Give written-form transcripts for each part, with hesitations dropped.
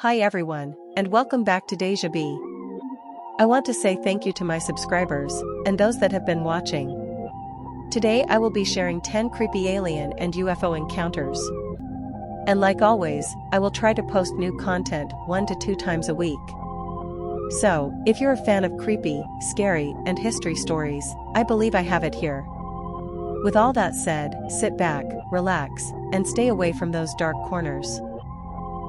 Hi everyone, and welcome back to Deja Vu. I want to say thank you to my subscribers, and those that have been watching. Today I will be sharing 10 creepy alien and UFO encounters. And like always, I will try to post new content 1 to 2 times a week. So, if you're a fan of creepy, scary, and history stories, I believe I have it here. With all that said, sit back, relax, and stay away from those dark corners.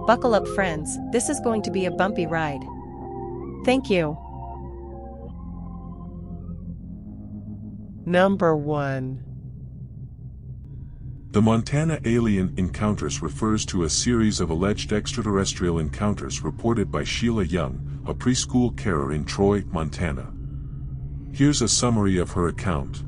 Buckle up friends, this is going to be a bumpy ride. Thank you. Number 1. The Montana alien encounters refers to a series of alleged extraterrestrial encounters reported by Sheila Young, a preschool carer in Troy, Montana. Here's a summary of her account.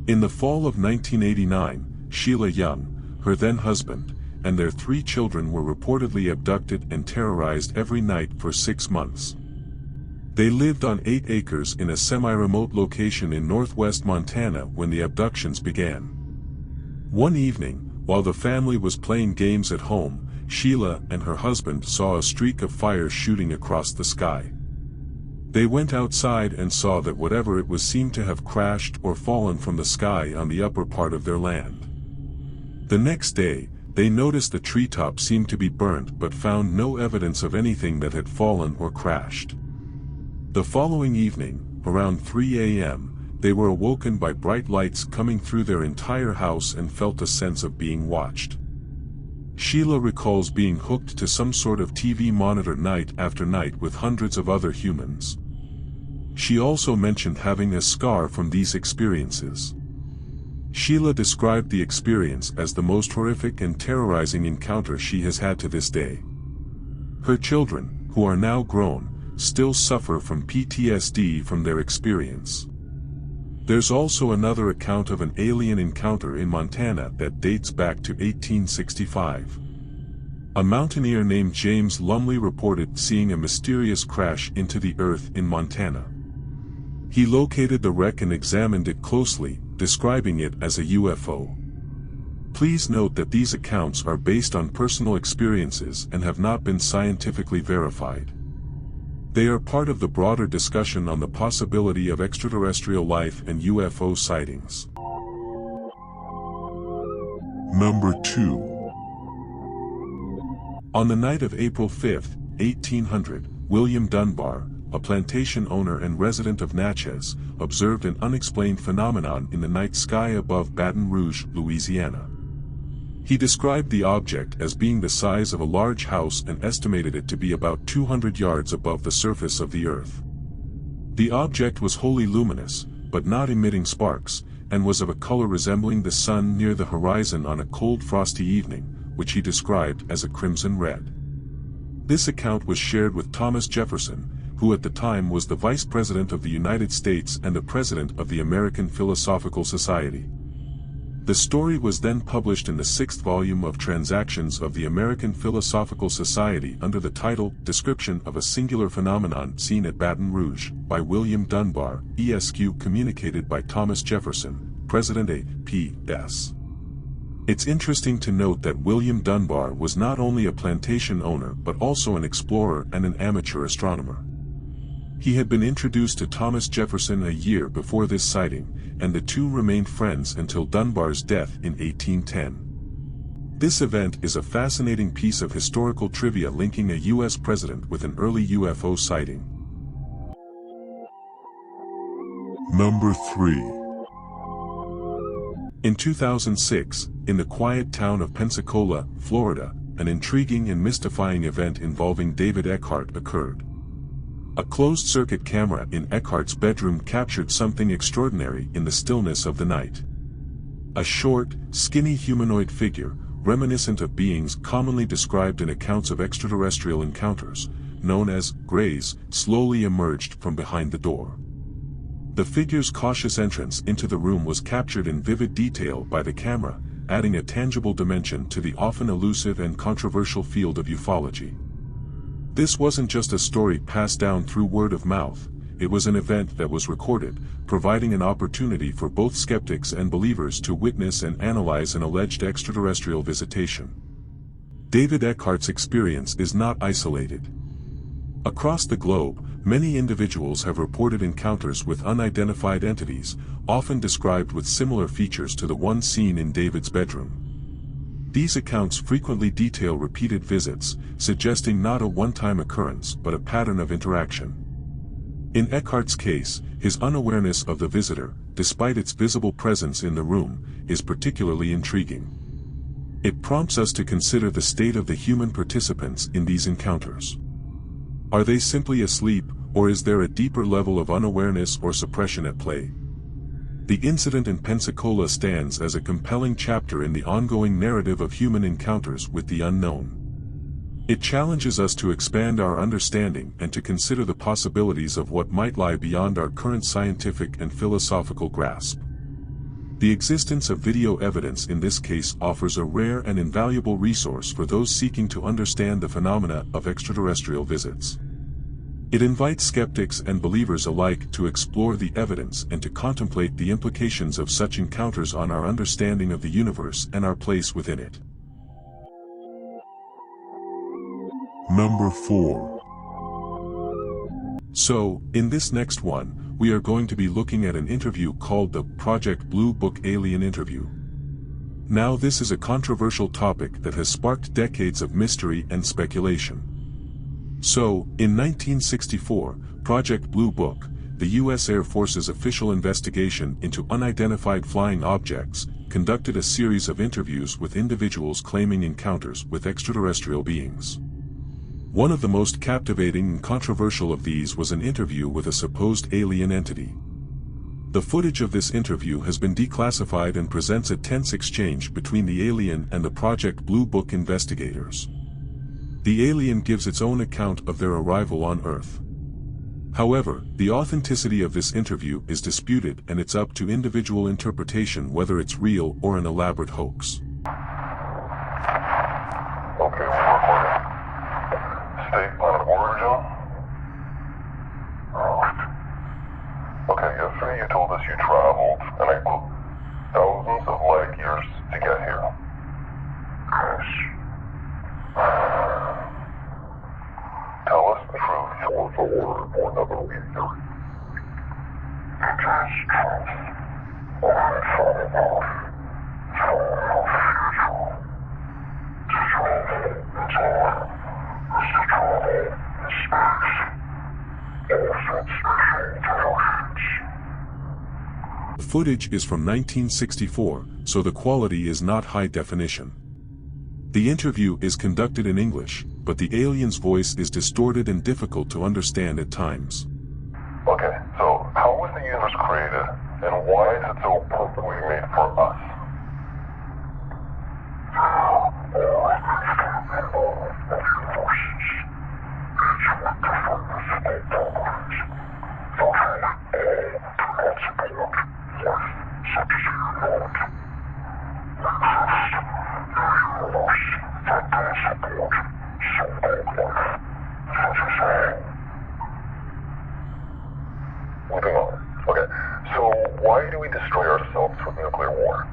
In the fall of 1989, Sheila Young, her then husband, and their 3 children were reportedly abducted and terrorized every night for 6 months. They lived on 8 acres in a semi-remote location in northwest Montana when the abductions began. One evening, while the family was playing games at home, Sheila and her husband saw a streak of fire shooting across the sky. They went outside and saw that whatever it was seemed to have crashed or fallen from the sky on the upper part of their land. The next day, they noticed the treetop seemed to be burnt but found no evidence of anything that had fallen or crashed. The following evening, around 3 a.m., they were awoken by bright lights coming through their entire house and felt a sense of being watched. Sheila recalls being hooked to some sort of TV monitor night after night with hundreds of other humans. She also mentioned having a scar from these experiences. Sheila described the experience as the most horrific and terrorizing encounter she has had to this day. Her children, who are now grown, still suffer from PTSD from their experience. There's also another account of an alien encounter in Montana that dates back to 1865. A mountaineer named James Lumley reported seeing a mysterious crash into the earth in Montana. He located the wreck and examined it closely, describing it as a UFO. Please note that these accounts are based on personal experiences and have not been scientifically verified. They are part of the broader discussion on the possibility of extraterrestrial life and UFO sightings. Number 2. On the night of April 5, 1800, William Dunbar, a plantation owner and resident of Natchez, observed an unexplained phenomenon in the night sky above Baton Rouge, Louisiana. He described the object as being the size of a large house and estimated it to be about 200 yards above the surface of the earth. The object was wholly luminous, but not emitting sparks, and was of a color resembling the sun near the horizon on a cold frosty evening, which he described as a crimson red. This account was shared with Thomas Jefferson, who at the time was the Vice President of the United States and the President of the American Philosophical Society. The story was then published in the 6th volume of Transactions of the American Philosophical Society under the title Description of a Singular Phenomenon Seen at Baton Rouge, by William Dunbar, ESQ, communicated by Thomas Jefferson, President A.P.S. It's interesting to note that William Dunbar was not only a plantation owner but also an explorer and an amateur astronomer. He had been introduced to Thomas Jefferson a year before this sighting, and the two remained friends until Dunbar's death in 1810. This event is a fascinating piece of historical trivia linking a U.S. president with an early UFO sighting. Number 3. In 2006, in the quiet town of Pensacola, Florida, an intriguing and mystifying event involving David Eckhart occurred. A closed-circuit camera in Eckhart's bedroom captured something extraordinary in the stillness of the night. A short, skinny humanoid figure, reminiscent of beings commonly described in accounts of extraterrestrial encounters, known as greys, slowly emerged from behind the door. The figure's cautious entrance into the room was captured in vivid detail by the camera, adding a tangible dimension to the often elusive and controversial field of ufology. This wasn't just a story passed down through word of mouth, it was an event that was recorded, providing an opportunity for both skeptics and believers to witness and analyze an alleged extraterrestrial visitation. David Eckhart's experience is not isolated. Across the globe, many individuals have reported encounters with unidentified entities, often described with similar features to the one seen in David's bedroom. These accounts frequently detail repeated visits, suggesting not a one-time occurrence but a pattern of interaction. In Eckhart's case, his unawareness of the visitor, despite its visible presence in the room, is particularly intriguing. It prompts us to consider the state of the human participants in these encounters. Are they simply asleep, or is there a deeper level of unawareness or suppression at play? The incident in Pensacola stands as a compelling chapter in the ongoing narrative of human encounters with the unknown. It challenges us to expand our understanding and to consider the possibilities of what might lie beyond our current scientific and philosophical grasp. The existence of video evidence in this case offers a rare and invaluable resource for those seeking to understand the phenomena of extraterrestrial visits. It invites skeptics and believers alike to explore the evidence and to contemplate the implications of such encounters on our understanding of the universe and our place within it. Number 4. So, in this next one, we are going to be looking at an interview called the Project Blue Book Alien Interview. Now this is a controversial topic that has sparked decades of mystery and speculation. So, in 1964, Project Blue Book, the U.S. Air Force's official investigation into unidentified flying objects, conducted a series of interviews with individuals claiming encounters with extraterrestrial beings. One of the most captivating and controversial of these was an interview with a supposed alien entity. The footage of this interview has been declassified and presents a tense exchange between the alien and the Project Blue Book investigators. The alien gives its own account of their arrival on Earth. However, the authenticity of this interview is disputed, and it's up to individual interpretation whether it's real or an elaborate hoax. Okay, we're recording. State of origin? Okay, yesterday you told us you traveled, and I quote, thousands of light years to get here. Yes. Tell us the truth, or the word, or another reason. It is truth. Only far enough. Far enough future. To travel in time. Is to travel in space. Or transmission intelligence. The footage is from 1964, so the quality is not high definition. The interview is conducted in English, but the alien's voice is distorted and difficult to understand at times. Okay, so how was the universe created, and why is it so perfectly made for us? Moving on. Okay, so why do we destroy ourselves with nuclear war?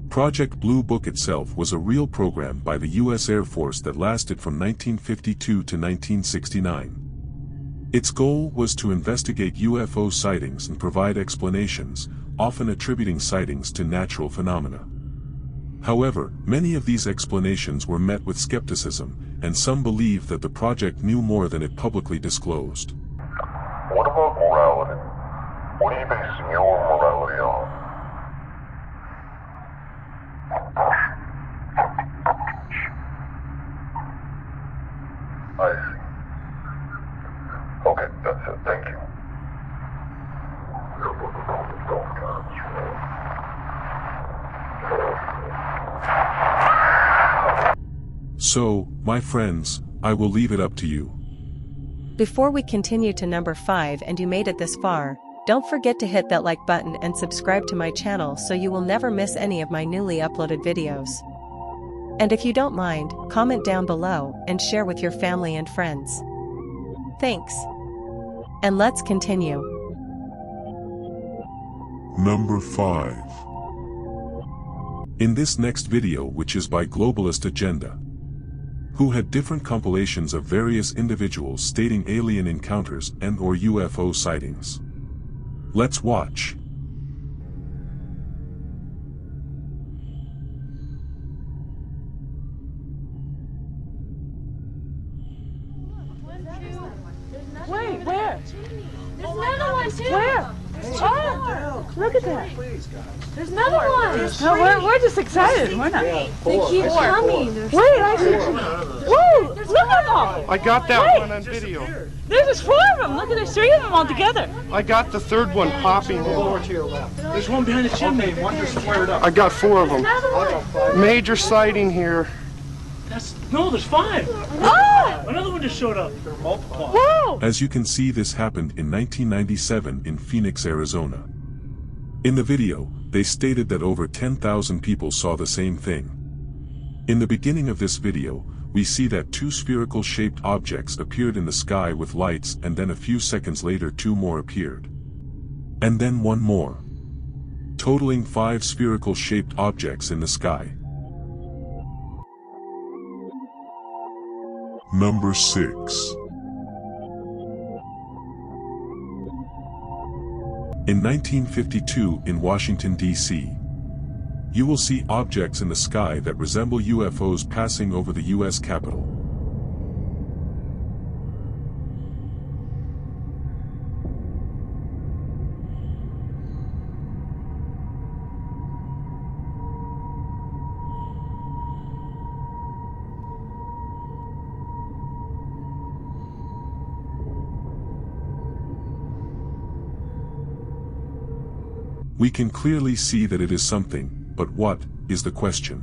Project Blue Book itself was a real program by the U.S. Air Force that lasted from 1952 to 1969. Its goal was to investigate UFO sightings and provide explanations, often attributing sightings to natural phenomena. However, many of these explanations were met with skepticism, and some believe that the project knew more than it publicly disclosed. What about morality? What are you basing your morality on? I see. Okay, that's it. Thank you. So, my friends, I will leave it up to you. Before we continue to number 5 and you made it this far, don't forget to hit that like button and subscribe to my channel so you will never miss any of my newly uploaded videos. And if you don't mind, comment down below and share with your family and friends. Thanks. And let's continue. Number 5. In this next video, which is by Globalist Agenda, who had different compilations of various individuals stating alien encounters and/or UFO sightings. Let's watch. Wait, where? There's another one too. Where? Oh, look at that. There's another one. No, we're just excited. We're not. They keep coming. Wait, I see. Whoa, look at them. I got that one on video. There's just 4 of them. Look at, there's 3 of them all together. I got the third one popping. There's one behind the chimney, one just flared up. I got 4 of them. Major sighting here. No, there's 5. Oh! Another one just showed up. They're multiplied. Whoa! As you can see, this happened in 1997 in Phoenix, Arizona. In the video, they stated that over 10,000 people saw the same thing. In the beginning of this video, we see that 2 spherical-shaped objects appeared in the sky with lights, and then a few seconds later 2 more appeared. And then 1 more. Totaling 5 spherical-shaped objects in the sky. Number 6. In 1952 in Washington, D.C., you will see objects in the sky that resemble UFOs passing over the U.S. Capitol. We can clearly see that it is something, but what is the question?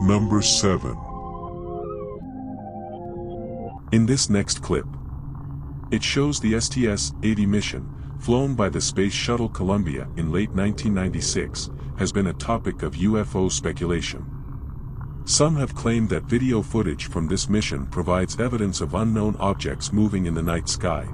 Number 7. In this next clip, it shows the STS-80 mission, flown by the Space Shuttle Columbia in late 1996, has been a topic of UFO speculation. Some have claimed that video footage from this mission provides evidence of unknown objects moving in the night sky.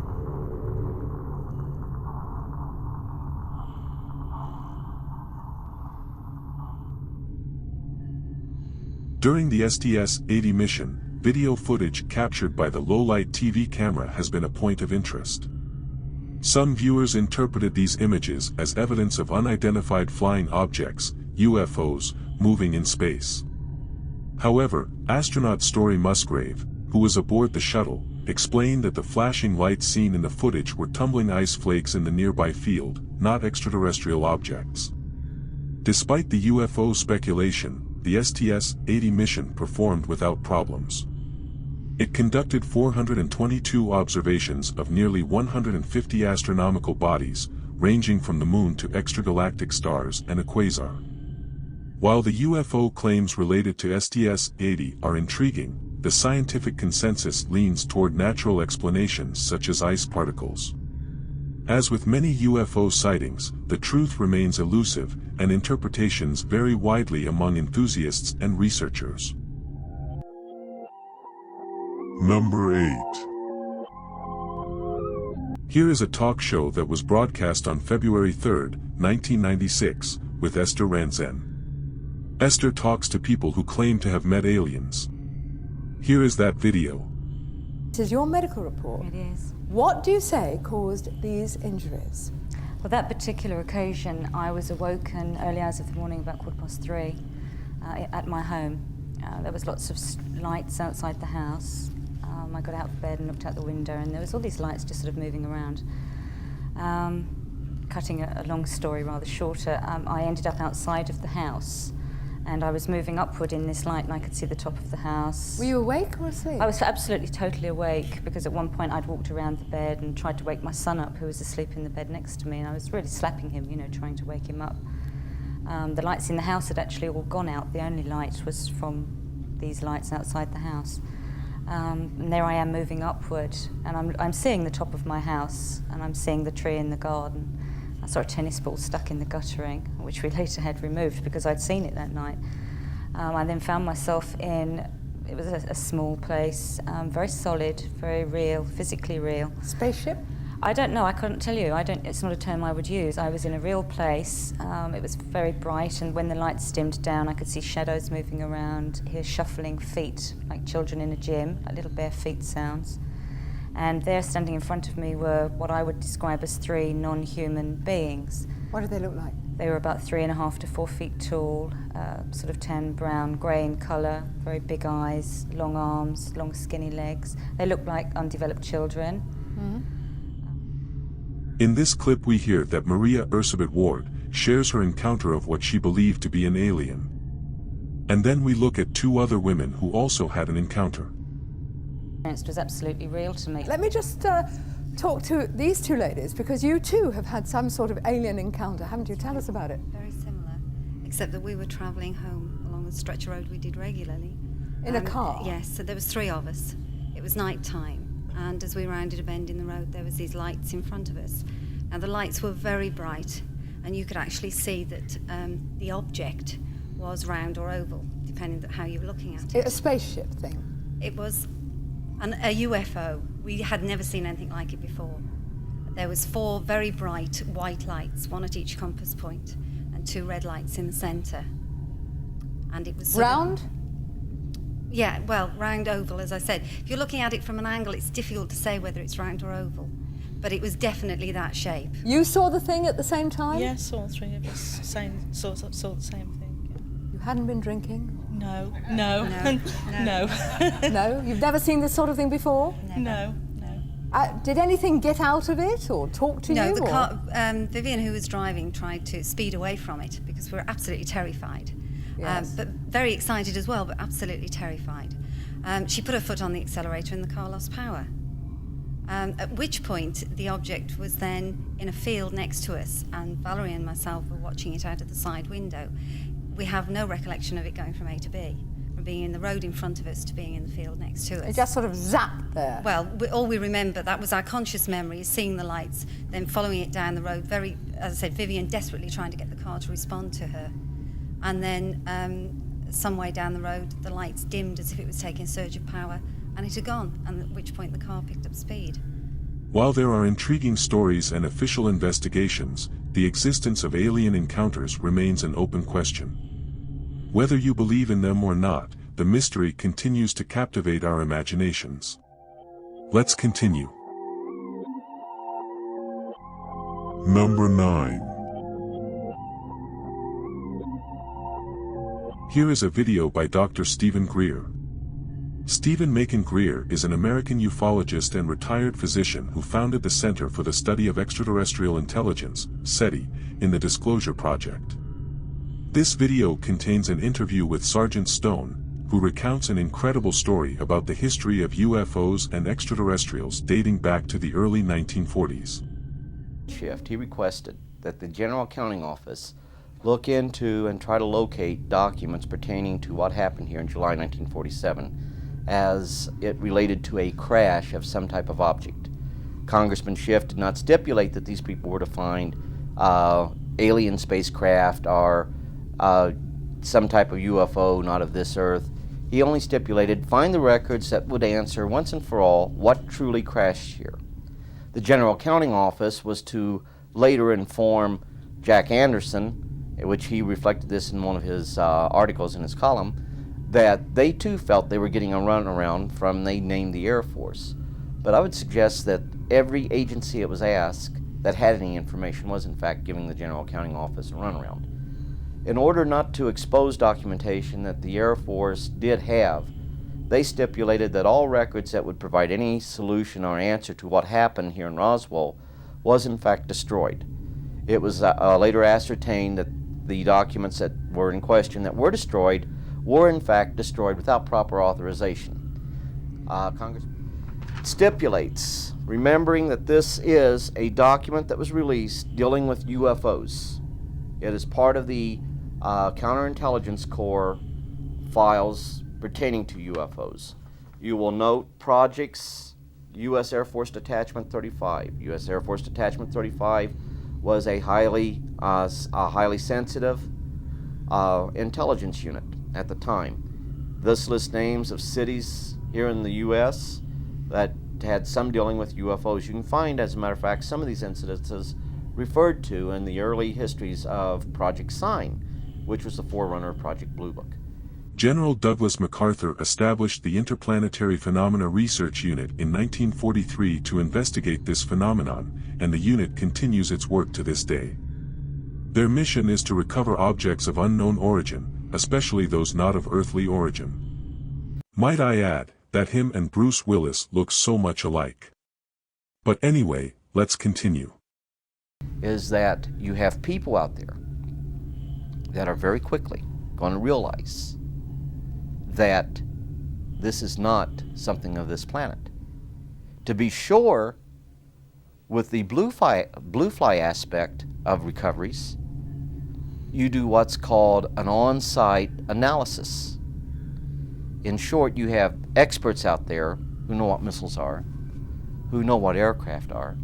During the STS-80 mission, video footage captured by the low-light TV camera has been a point of interest. Some viewers interpreted these images as evidence of unidentified flying objects, UFOs, moving in space. However, astronaut Story Musgrave, who was aboard the shuttle, explained that the flashing lights seen in the footage were tumbling ice flakes in the nearby field, not extraterrestrial objects. Despite the UFO speculation, the STS-80 mission performed without problems. It conducted 422 observations of nearly 150 astronomical bodies, ranging from the Moon to extragalactic stars and a quasar. While the UFO claims related to STS-80 are intriguing, the scientific consensus leans toward natural explanations such as ice particles. As with many UFO sightings, the truth remains elusive, and interpretations vary widely among enthusiasts and researchers. Number 8. Here is a talk show that was broadcast on February 3, 1996, with Esther Ranzen. Esther talks to people who claim to have met aliens. Here is that video. This is your medical report. It is. What do you say caused these injuries? Well, that particular occasion, I was awoken early hours of the morning, about 3:15, at my home. There was lots of lights outside the house. I got out of bed and looked out the window, and there was all these lights just sort of moving around. Cutting a long story rather shorter, I ended up outside of the house. And I was moving upward in this light, and I could see the top of the house. Were you awake or asleep? I was absolutely totally awake, because at one point I'd walked around the bed and tried to wake my son up, who was asleep in the bed next to me, and I was really slapping him, trying to wake him up. The lights in the house had actually all gone out. The only light was from these lights outside the house. And there I am moving upward, and I'm seeing the top of my house, and I'm seeing the tree in the garden. I saw a tennis ball stuck in the guttering, which we later had removed because I'd seen it that night. I then found myself it was a small place, very solid, very real, physically real. Spaceship? I don't know, I couldn't tell you. It's not a term I would use. I was in a real place. It was very bright, and when the lights dimmed down, I could see shadows moving around, hear shuffling feet, like children in a gym, like little bare feet sounds. And there, standing in front of me, were what I would describe as 3 non-human beings. What did they look like? They were about 3.5 to 4 feet tall, sort of tan, brown, grey in colour, very big eyes, long arms, long skinny legs. They looked like undeveloped children. In this clip we hear that Maria Ursabet Ward shares her encounter of what she believed to be an alien. And then we look at 2 other women who also had an encounter. It was absolutely real to me. Let me just talk to these 2 ladies, because you too have had some sort of alien encounter, haven't you? Tell us about it. Very similar, except that we were travelling home along the stretch of road we did regularly. In a car? Yes, so there was 3 of us. It was night time, and as we rounded a bend in the road, there was these lights in front of us. Now the lights were very bright, and you could actually see that the object was round or oval, depending on how you were looking at it. A spaceship thing? It was a UFO. We had never seen anything like it before. There was 4 very bright white lights, 1 at each compass point, and 2 red lights in the centre. And it was round? Yeah, well, round oval, as I said. If you're looking at it from an angle, it's difficult to say whether it's round or oval. But it was definitely that shape. You saw the thing at the same time? Yes, all 3 of us saw the same thing. Yeah. You hadn't been drinking? No. No. No? You've never seen this sort of thing before? No. Did anything get out of it or talk to you? No, the car, Vivian, who was driving, tried to speed away from it because we were absolutely terrified. Yes. But very excited as well, but absolutely terrified. She put her foot on the accelerator and the car lost power. At which point the object was then in a field next to us, and Valerie and myself were watching it out of the side window. We have no recollection of it going from A to B, from being in the road in front of us to being in the field next to us. It just sort of zapped there. Well, all we remember, that was our conscious memory, is seeing the lights, then following it down the road, very, as I said, Vivian desperately trying to get the car to respond to her. And then some way down the road, the lights dimmed as if it was taking a surge of power, and it had gone, and at which point the car picked up speed. While there are intriguing stories and official investigations, the existence of alien encounters remains an open question. Whether you believe in them or not, the mystery continues to captivate our imaginations. Let's continue. Number 9. Here is a video by Dr. Stephen Greer. Stephen Macon Greer is an American ufologist and retired physician who founded the Center for the Study of Extraterrestrial Intelligence, SETI, in the Disclosure Project. This video contains an interview with Sergeant Stone, who recounts an incredible story about the history of UFOs and extraterrestrials dating back to the early 1940s. He requested that the General Accounting Office look into and try to locate documents pertaining to what happened here in July 1947 as it related to a crash of some type of object. Congressman Schiff did not stipulate that these people were to find alien spacecraft or some type of UFO not of this earth. He only stipulated find the records that would answer once and for all what truly crashed here. The General Accounting Office was to later inform Jack Anderson, in which he reflected this in one of his articles in his column, that they too felt they were getting a runaround from, they named the Air Force. But I would suggest that every agency it was asked that had any information was in fact giving the General Accounting Office a runaround. In order not to expose documentation that the Air Force did have, they stipulated that all records that would provide any solution or answer to what happened here in Roswell was in fact destroyed. It was later ascertained that the documents that were in question that were destroyed were in fact destroyed without proper authorization. Congress stipulates, remembering that this is a document that was released dealing with UFOs. It is part of the Counterintelligence Corps files pertaining to UFOs. You will note projects U.S. Air Force Detachment 35. U.S. Air Force Detachment 35 was a highly sensitive intelligence unit at the time. This lists names of cities here in the U.S. that had some dealing with UFOs. You can find, as a matter of fact, some of these incidences referred to in the early histories of Project Sign, which was the forerunner of Project Blue Book. General Douglas MacArthur established the Interplanetary Phenomena Research Unit in 1943 to investigate this phenomenon, and the unit continues its work to this day. Their mission is to recover objects of unknown origin, especially those not of earthly origin. Might I add, that him and Bruce Willis look so much alike. But anyway, let's continue. Is that you have people out there that are very quickly going to realize that this is not something of this planet. To be sure, with the blue fly aspect of recoveries, you do what's called an on-site analysis. In short, you have experts out there who know what missiles are, who know what aircraft are.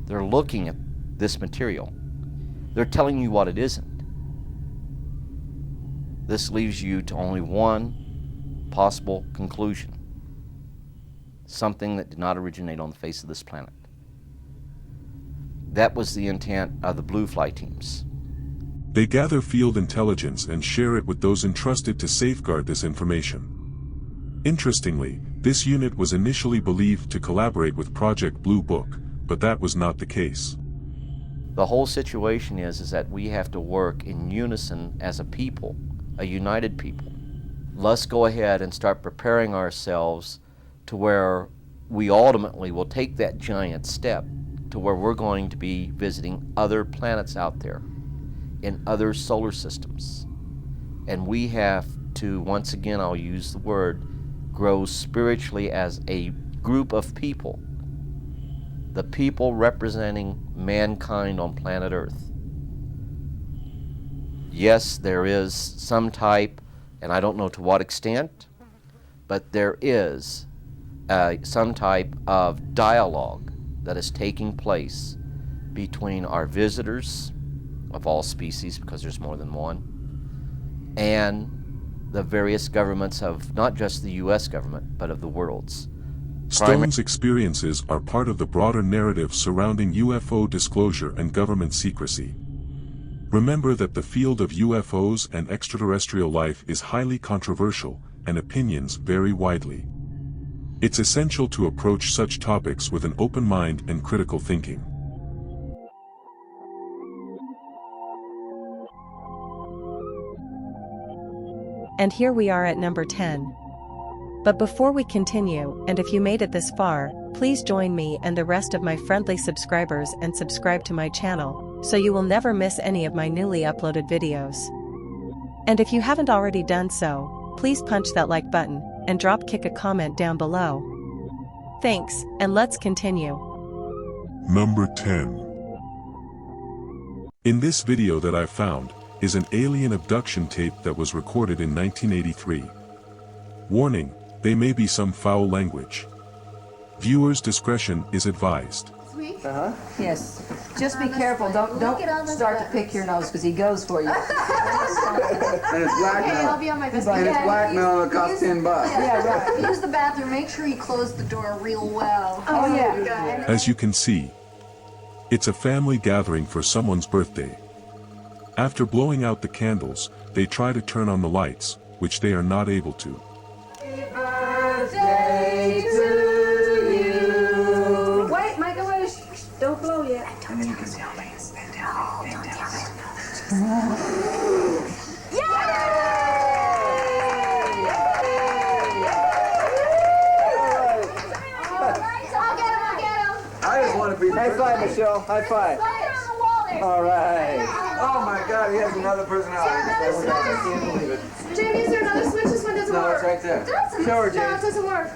They're looking at this material. They're telling you what it isn't. This leaves you to only one possible conclusion: something that did not originate on the face of this planet. That was the intent of the blue fly teams. They gather field intelligence and share it with those entrusted to safeguard this information. Interestingly, this unit was initially believed to collaborate with Project Blue Book, but that was not the case. The whole situation is that we have to work in unison as a people, a united people. Let's go ahead and start preparing ourselves to where we ultimately will take that giant step to where we're going to be visiting other planets out there in other solar systems. And we have to, once again, I'll use the word, grow spiritually as a group of people, the people representing mankind on planet Earth. Yes, there is some type, and I don't know to what extent, but there is some type of dialogue that is taking place between our visitors of all species, because there's more than one, and the various governments of not just the U.S. government, but of the world's. Stone's experiences are part of the broader narrative surrounding UFO disclosure and government secrecy. Remember that the field of UFOs and extraterrestrial life is highly controversial, and opinions vary widely. It's essential to approach such topics with an open mind and critical thinking. And here we are at number 10. But before we continue, and if you made it this far, please join me and the rest of my friendly subscribers and subscribe to my channel, so you will never miss any of my newly uploaded videos. And if you haven't already done so, please punch that like button, and kick a comment down below. Thanks, and let's continue. Number 10. In this video that I found, is an alien abduction tape that was recorded in 1983. Warning, there may be some foul language. Viewers' discretion is advised. Yes. Just be careful. Don't start to pick your nose because he goes for you. And it's blackmail. I'll be on my best And it's blackmail. It costs $10. Yeah, right. If you use the bathroom, make sure you close the door real well. Oh yeah. As you can see, it's a family gathering for someone's birthday. After blowing out the candles, they try to turn on the lights, which they are not able to. Birthday to you. Wait, make a wish. Don't blow yet. And then you can tell me. I just want to be. High five, Michelle. High five. All right. Oh my God, he has another personality. I can't believe it. Jamie, is there another switch? This one doesn't work. No, it's right there. Show her, Jamie. No, it doesn't work.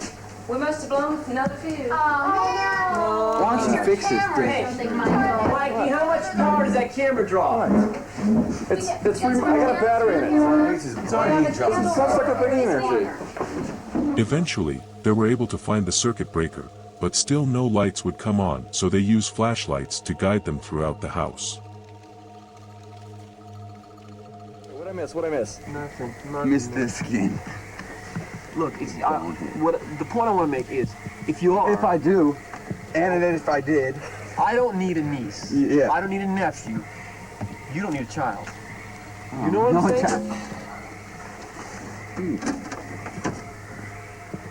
We must have blown another fuse. Oh, no. Why don't you fix this thing? Mikey, how much power does that camera draw? It's I got a battery in it. It's already dropped. It's like a big energy. Eventually, they were able to find the circuit breaker, but still no lights would come on, so they used flashlights to guide them throughout the house. What'd I miss? Nothing. Missed this again. Look, what the point I want to make is, if you are... If I do, and then if I did... I don't need a niece. Yeah. I don't need a nephew. You don't need a child. You know what I'm saying?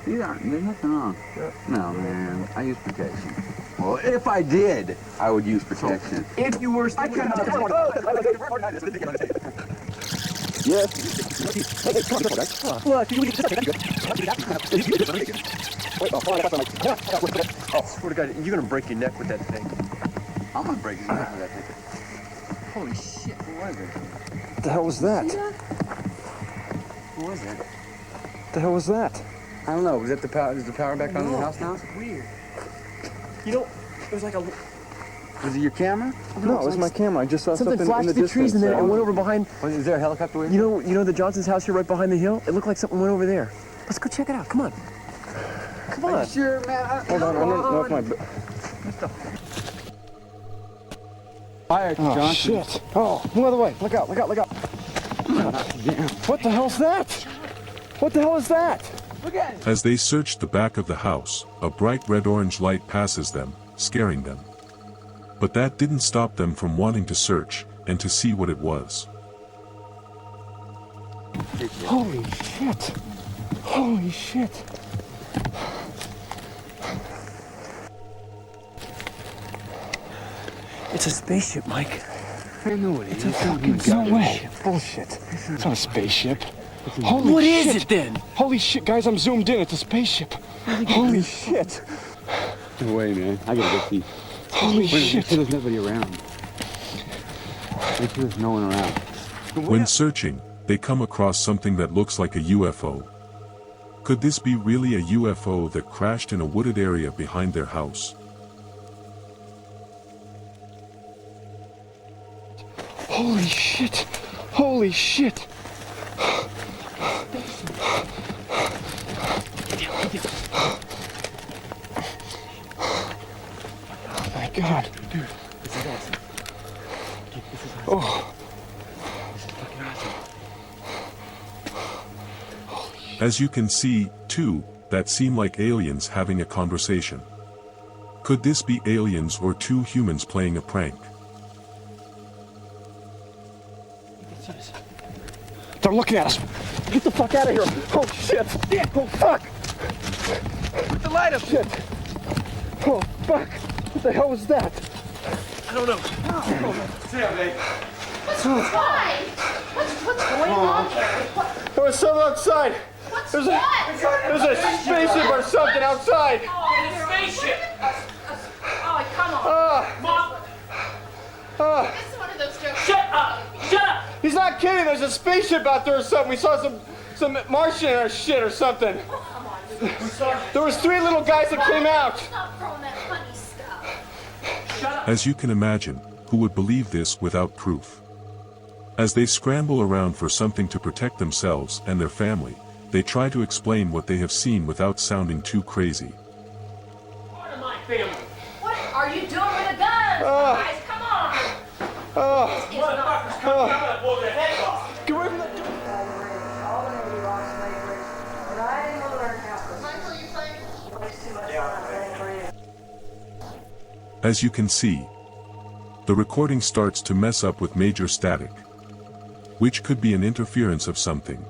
There's nothing wrong. No, man. I use protection. Well, if I did, I would use protection. So, if you were... I cannot... Yes. Oh, swear to God, you're gonna break your neck with that thing. I'm gonna break your neck with that thing. Holy shit, what was it? What the hell was that? What was that? What the hell was that? I don't know. Was that the power? Is the power back on in the house now? It's weird. You know, it was like a... Was it your camera? No, it was my camera. I just saw something flashed in the through the trees and then it went over behind... Is there a helicopter waiting? You know the Johnson's house here right behind the hill? It looked like something went over there. Let's go check it out. Come on. Come on. Are you sure, man? Hold on, I don't know if my... Fire, Johnson. Shit. Oh, move out of the way. Look out, look out, look out. What the hell's that? What the hell is that? Look at it. As they searched the back of the house, a bright red-orange light passes them, scaring them. But that didn't stop them from wanting to search and to see what it was. Holy shit. Holy shit. It's a spaceship, Mike. I know it is. No way. Bullshit. It's not a spaceship. Holy What shit. is it then? Holy shit, guys, I'm zoomed in. It's a spaceship. Holy shit. No way, man. I gotta get these. Holy shit. Make sure there's nobody around. Make sure there's no one around. When searching, they come across something that looks like a UFO. Could this be really a UFO that crashed in a wooded area behind their house? Holy shit. Holy shit. Oh my God. Dude, this is awesome. This is awesome. Oh. This is fucking awesome. As you can see, too, that seem like aliens having a conversation. Could this be aliens or two humans playing a prank? They're looking at us. Get the fuck out of here. Oh shit. Yeah. Oh fuck. Put the light up. Shit. Oh fuck. What the hell was that? I don't know. What's going on here? There was something outside. There's a spaceship or something outside. Oh, spaceship. Oh, come on. This is one of those jokes. Shut up! Shut up! He's not kidding. There's a spaceship out there or something. We saw some Martian or shit or something. There was 3 little guys that came out. Stop throwing that funny stuff. As you can imagine, who would believe this without proof? As they scramble around for something to protect themselves and their family, they try to explain what they have seen without sounding too crazy. Part of my family. What are you doing with a gun? Guys, come on. Motherfuckers coming out and blow their heads off. Get away from the door. As you can see, the recording starts to mess up with major static, which could be an interference of something.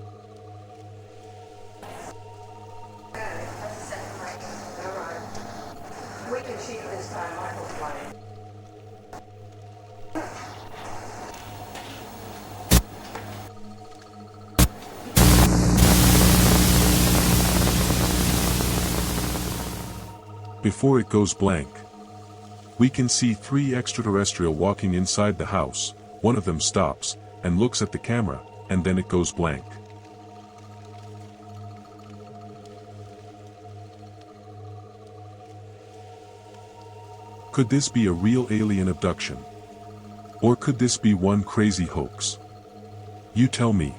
Before it goes blank, we can see 3 extraterrestrial walking inside the house. One of them stops and looks at the camera, and then it goes blank. Could this be a real alien abduction? Or could this be one crazy hoax? You tell me.